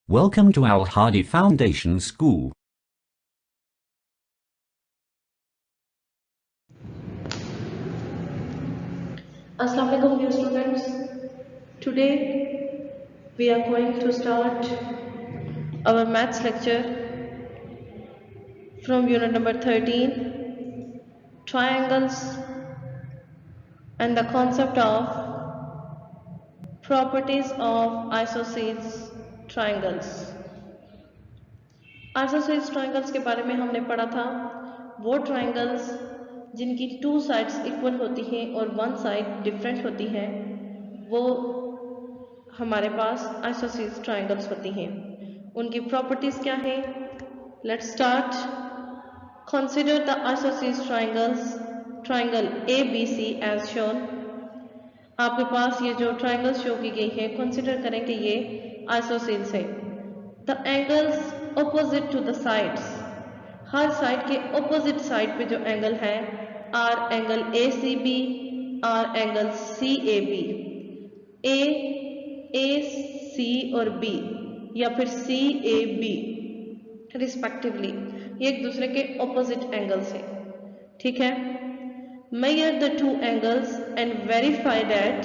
Welcome to Al Hadi Foundation School. Assalamu alaikum dear students. Today we are going to start our maths lecture from unit number 13, triangles and the concept of properties of isosceles triangles. Isosceles triangles के बारे में हमने पढ़ा था, वो triangles जिनकी two sides equal होती हैं और वन साइड डिफरेंट होती है, वो हमारे पास आइसोसेल्स ट्रायंगल्स होती हैं। उनकी प्रॉपर्टीज क्या है? Let's start. Consider the isosceles triangles, triangle ABC as shown. आपके पास ये जो ट्रायंगल्स शो की गई है, कंसीडर करें कि ये आइसोसेल्स है। The angles opposite to the sides, हर साइड के ऑपोजिट साइड पे जो एंगल है, are angle ACB, are angle CAB। AC और B या फिर CAB रिस्पेक्टिवली, ये एक दूसरे के ऑपोजिट एंगल्स हैं, ठीक है। Measure the two angles and verify that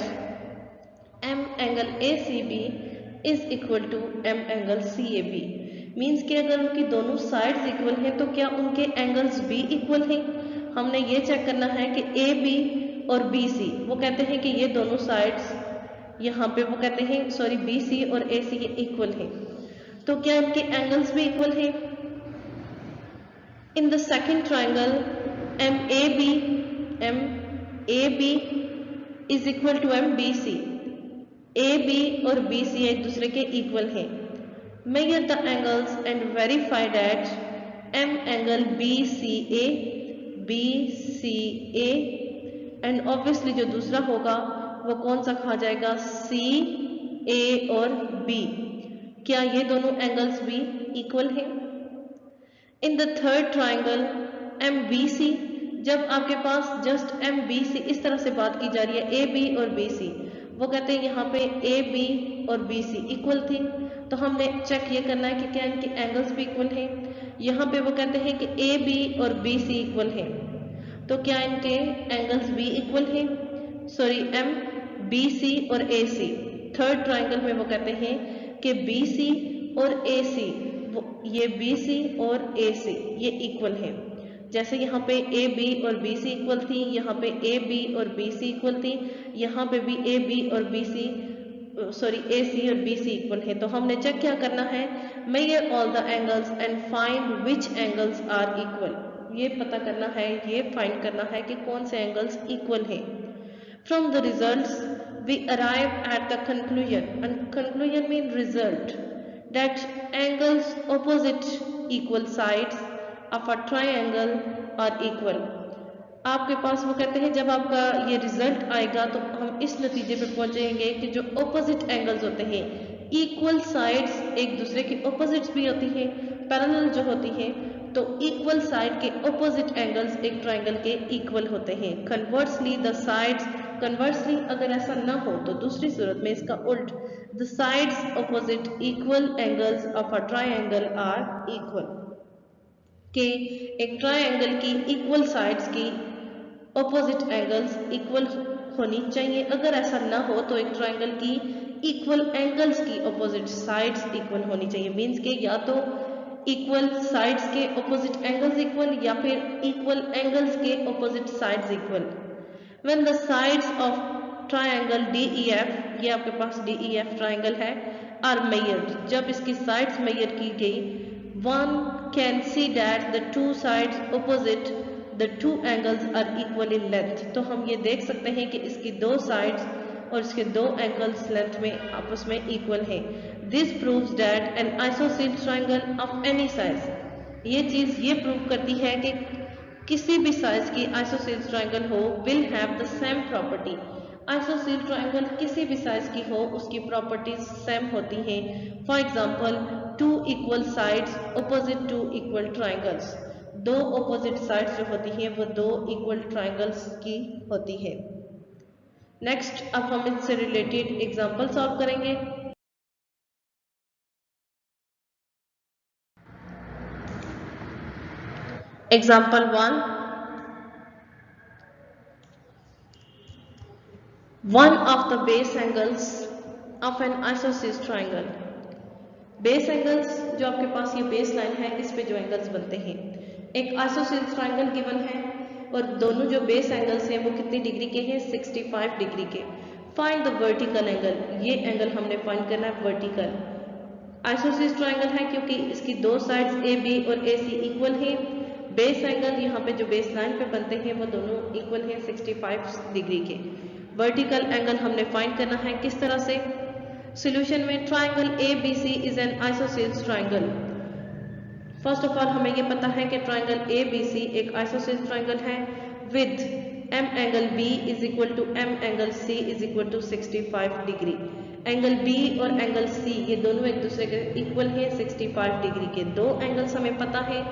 M angle ACB is equal to M angle CAB। Means कि अगर उनकी दोनों साइड्स इक्वल हैं तो क्या उनके एंगल्स भी इक्वल हैं? हमने ये चेक करना है कि AB और BC, वो कहते हैं कि ये दोनों साइड्स यहाँ पे वो कहते हैं BC और AC ये इक्वल हैं, तो क्या इनके एंगल्स भी इक्वल हैं? In the second triangle MAB is equal to MBC। AB और BC एक दूसरे के इक्वल हैं। Measure the angles and verify that M angle BCA and obviously जो दूसरा होगा वो कौन सा कहा जाएगा? CA और B। क्या ये दोनों एंगल्स भी इक्वल हैं? In the third triangle MBC, जब आपके पास जस्ट MBC इस तरह से बात की जा रही है, AB और BC, वो कहते हैं यहाँ पे AB और BC इक्वल थी, तो हमने चेक ये करना है कि क्या इनके एंगल्स भी इक्वल हैं। यहाँ पे वो कहते हैं कि AB और BC इक्वल हैं, तो क्या इनके एंगल्स भी इक्वल हैं? MBC और AC। थर्ड ट्राइंगल में वो कहते हैं कि BC और AC, ये BC और AC ये इक्वल हैं। जैसे यहाँ पे AB और BC इक्वल थी, यहाँ पे AB और BC इक्वल थी, यहाँ पे भी AB और AC और BC इक्वल है। तो हमने चेक क्या करना है? Measure all the angles and find which angles are equal. ये पता करना है, ये फाइंड करना है कि कौन से एंगल्स इक्वल हैं। From the results we arrive at the conclusion, and conclusion mean result, that angles opposite equal sides of a triangle are equal। आपके पास वो कहते हैं जब आपका ये रिजल्ट आएगा तो हम इस नतीजे पे पहुंचेंगे कि जो ऑपोजिट एंगल्स होते हैं, इक्वल साइड्स एक दूसरे की ऑपोजिट्स भी होती हैं, पैरेलल जो होती हैं, तो इक्वल साइड के ऑपोजिट एंगल्स एक ट्राइंगल के इक्वल होते हैं। कन्वर्सली द साइड्स, कन्वर्सली अगर ऐसा ना हो तो दूसरी सूरत में इसका उल्ट, the sides opposite equal angles of a triangle are equal. के एक ट्राइंगल की इक्वल साइड्स की ऑपोजिट एंगल्स इक्वल होनी चाहिए। अगर ऐसा ना हो तो एक ट्राइंगल की इक्वल एंगल्स की ऑपोजिट साइड्स इक्वल होनी चाहिए। मीन्स के या तो इक्वल साइड्स के ऑपोजिट एंगल्स इक्वल या फिर इक्वल एंगल्स के opposite sides equal. When the sides of triangle DEF, ये आपके पास DEF ट्राइंगल है, आर मेजर्ड, जब इसकी साइड्स मेजर की गई, one can see that the two sides opposite the two angles are equal in length। तो हम ये देख सकते हैं कि इसकी दो साइड्स और इसके दो एंगल्स लेंथ में आपस में इक्वल हैं। This proves that N isosceles triangle of any size, ये चीज़ ये प्रूव करती है कि किसी भी साइज की आइसोसेल्स ट्राइंगल हो will have the same property. ISOCELL triangle किसी भी साइज की हो उसकी प्रॉपर्टीज सेम होती हैं। For example, two equal sides opposite to equal triangles, दो ऑपोजिट साइड्स जो होती हैं वो दो इक्वल ट्राइंगल्स की होती है। नेक्स्ट, अब हम इससे रिलेटेड एग्जांपल सॉल्व करेंगे। Example 1, one of the base angles of an isosceles triangle। Base angles जो आपके पास ये बेस लाइन है, इस पे जो एंगल्स बनते हैं, एक आइसोसेलेस ट्रायंगल गिवन है और दोनों जो बेस एंगल्स हैं वो कितनी डिग्री के हैं, 65 डिग्री के। फाइंड द वर्टिकल एंगल, ये एंगल हमने फाइंड करना है वर्टिकल। आइसोसेलेस ट्रायंगल है क्योंकि इसकी दो साइड्स ए बी और ए सी इक्वल हैं। बेस एंगल यहाँ पे जो बेस लाइन पे बनते हैं वो दोनों इक्वल हैं 65 डिग्री के। वर्टिकल एंगल हमने फाइंड करना है किस तरह से, सॉल्यूशन में triangle ABC is an isosceles triangle. First of all हमें ये पता है कि ट्रायंगल ABC एक आइसोसेलेस ट्रायंगल है with M angle B is equal to M angle C is equal to 65 degree. Angle B और एंगल C ये दोनों एक दूसरे के इक्वल हैं 65 डिग्री के। दो एंगल्स हमें पता है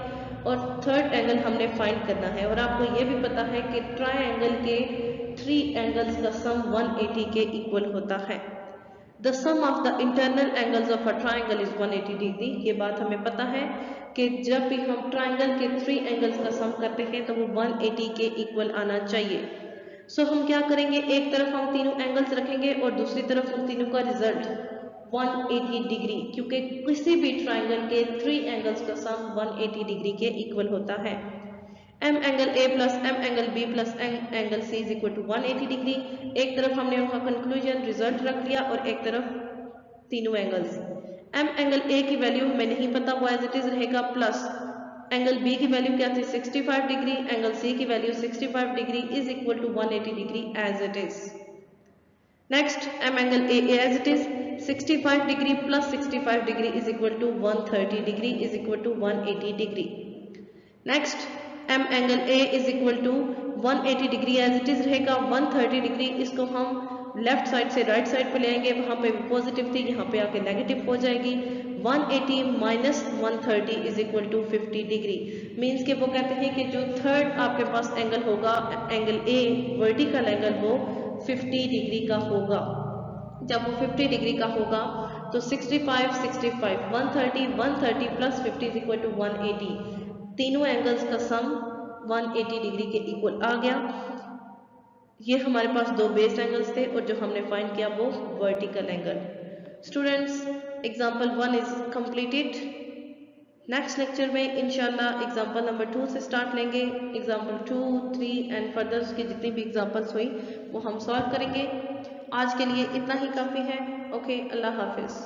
और थर्ड एंगल हमने फाइंड करना है। और आपको ये भी पता है कि ट्रायंगल के 3 एंगल्स का सम 180 के इक्वल होता है। The sum of the internal angles of a triangle is 180 degree. ये बात हमें पता है कि जब भी हम ट्रायंगल के 3 एंगल्स का सम करते हैं तो वो 180 के इक्वल आना चाहिए। सो हम क्या करेंगे, एक तरफ हम तीनों एंगल्स रखेंगे और दूसरी तरफ उन तीनों का रिजल्ट 180 डिग्री, क्योंकि किसी भी ट्रायंगल के 3 एंगल्स का सम 180 डिग्री के इक्वल होता है। M angle A plus M angle B plus M angle C is equal to 180 degree. एक तरफ हमने वहाँ कंक्लूजन रिजल्ट रख लिया और एक तरफ तीनों एंगल्स। M एंगल A की वैल्यू हमें नहीं पता, वो एज इट इज रहेगा, प्लस एंगल B की वैल्यू क्या थी 65 डिग्री, एंगल C की value 65 degree is equal to 180 degree as it is. Next M angle A as it is 65 degree plus 65 degree is equal to 130 degree is equal to 180 degree. Next M angle A is equal to 180 degree as it is रहेगा। 130 degree इसको हम left side से right side पे ले आएंगे, वहां पे positive थी यहाँ पे आके नेगेटिव हो जाएगी। 180 minus 130 is equal to 50 degree. Means के वो कहते हैं कि जो थर्ड आपके पास एंगल होगा, एंगल A वर्टिकल एंगल, वो 50 डिग्री का होगा। जब वो 50 डिग्री का होगा तो 65 65 130 प्लस 50 इज इक्वल टू 180, तीनों एंगल्स का सम 180 डिग्री के इक्वल आ गया। ये हमारे पास दो बेस एंगल्स थे और जो हमने फाइंड किया वो vertical angle. Students, example 1 is completed. Next lecture में इंशाल्लाह एग्जांपल नंबर 2 से स्टार्ट लेंगे। एग्जांपल 2, 3 एंड फर्दर की जितनी भी एग्जांपल्स हुई वो हम सॉल्व करेंगे। आज के लिए इतना ही काफ़ी है। ओके, अल्लाह हाफिज़।